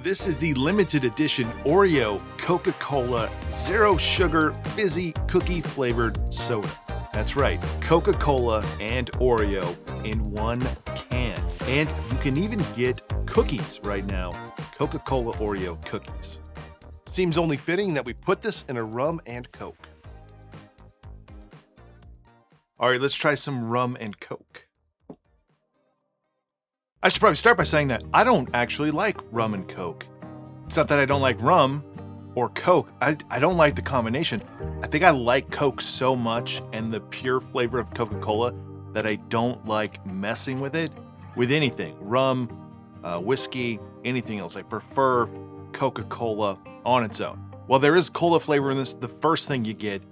This is the limited edition Oreo Coca-Cola Zero Sugar Fizzy Cookie Flavored Soda. That's right, Coca-Cola and Oreo in one can. And you can even get cookies right now, Coca-Cola Oreo cookies. Seems only fitting that we put this in a rum and Coke. All right, let's try some rum and Coke. I should probably start by saying that I don't actually like rum and Coke. It's not that I don't like rum or Coke. I don't like the combination. I think I like Coke so much and the pure flavor of Coca-Cola that I don't like messing with it with anything. Rum, whiskey, anything else. I prefer Coca-Cola on its own. While there is cola flavor in this, the first thing you get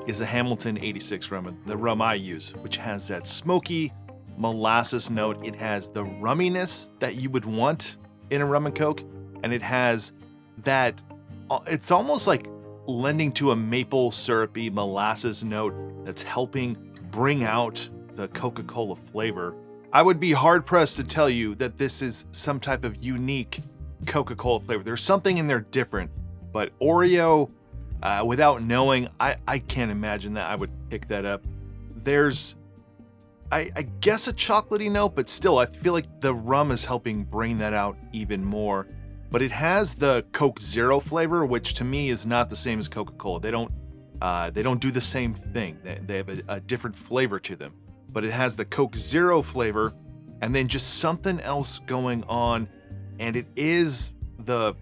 is the Hamilton 86 rum, the rum I use, which has that smoky molasses note. It has the rumminess that you would want in a rum and Coke, and it has that, it's almost like lending to a maple syrupy molasses note that's helping bring out the Coca-Cola flavor. I would be hard pressed to tell you that this is some type of unique Coca-Cola flavor. There's something in there different, but Oreo, without knowing, I can't imagine that I would pick that up. There's I guess a chocolatey note, but still, I feel like the rum is helping bring that out even more. But it has the Coke Zero flavor, which to me is not the same as Coca-Cola. They don't do the same thing. They have a different flavor to them. But it has the Coke Zero flavor, and then just something else going on, and it is the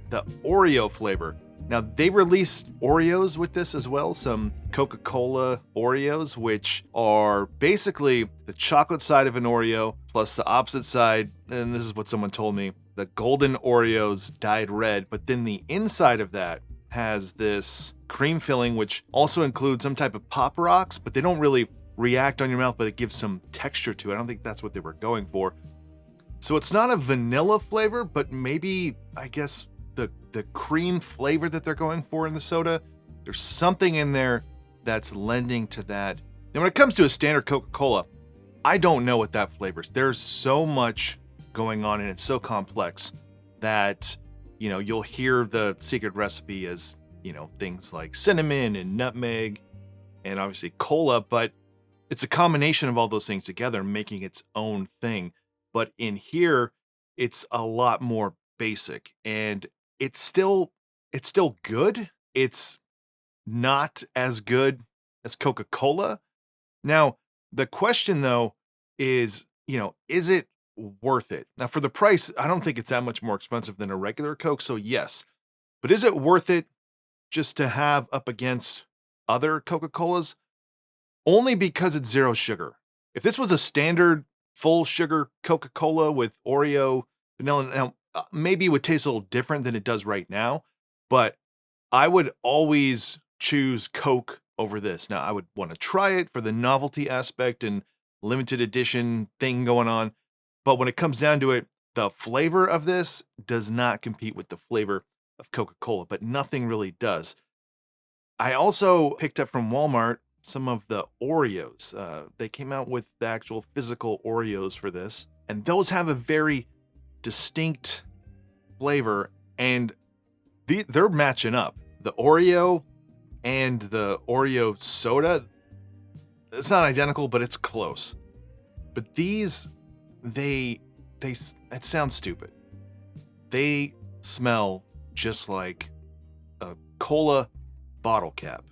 Oreo flavor. Now, they released Oreos with this as well, some Coca-Cola Oreos, which are basically the chocolate side of an Oreo plus the opposite side, and this is what someone told me, the golden Oreos dyed red, but then the inside of that has this cream filling, which also includes some type of Pop Rocks, but they don't really react on your mouth, but it gives some texture to it. I don't think that's what they were going for. So it's not a vanilla flavor, but maybe, I guess, the cream flavor that they're going for in the soda. There's something in there that's lending to that. Now, when it comes to a standard Coca-Cola, I don't know what that flavor is. There's so much going on and it's so complex that, you'll hear the secret recipe as, things like cinnamon and nutmeg and obviously cola, but it's a combination of all those things together making its own thing. But in here, it's a lot more basic and it's still good. It's not as good as Coca-Cola. Now, the question though is, is it worth it? Now, for the price, I don't think it's that much more expensive than a regular Coke, so yes. But is it worth it just to have up against other Coca-Colas? Only because it's zero sugar. If this was a standard full sugar Coca-Cola with Oreo, vanilla, now maybe it would taste a little different than it does right now, but I would always choose Coke over this. Now, I would want to try it for the novelty aspect and limited edition thing going on, but when it comes down to it, the flavor of this does not compete with the flavor of Coca-Cola, but nothing really does. I also picked up from Walmart some of the Oreos. They came out with the actual physical Oreos for this, and those have a very distinct flavor, and they're matching up. The Oreo and the Oreo soda, it's not identical, but it's close. But these, it sounds stupid. They smell just like a cola bottle cap,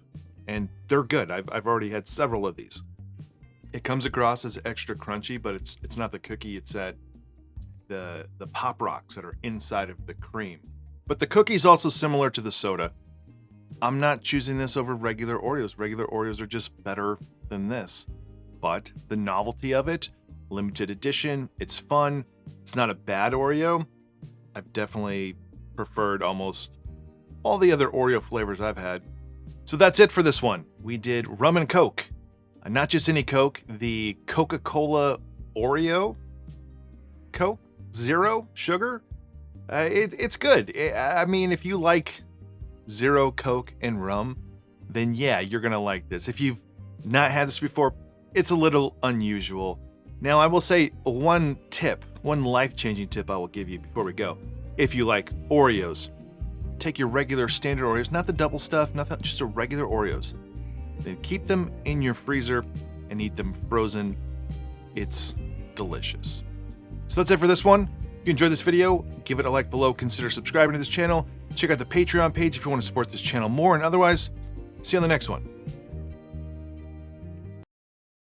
and they're good. I've already had several of these. It comes across as extra crunchy, but it's not the cookie. It's that the Pop Rocks that are inside of the cream. But the cookie's also similar to the soda. I'm not choosing this over regular Oreos. Regular Oreos are just better than this. But the novelty of it, limited edition, it's fun. It's not a bad Oreo. I've definitely preferred almost all the other Oreo flavors I've had. So that's it for this one. We did rum and Coke. Not just any Coke, the Coca-Cola Oreo Coke Zero Sugar. It's good. I mean, if you like Zero Coke and rum, then yeah, you're gonna like this. If you've not had this before, it's a little unusual. Now, I will say one life-changing tip I will give you before we go. If you like Oreos, take your regular standard Oreos, not the double stuff, nothing, just a regular Oreos. Then keep them in your freezer and eat them frozen. It's delicious. So that's it for this one. If you enjoyed this video, give it a like below, consider subscribing to this channel, check out the Patreon page if you want to support this channel more, and otherwise, see you on the next one.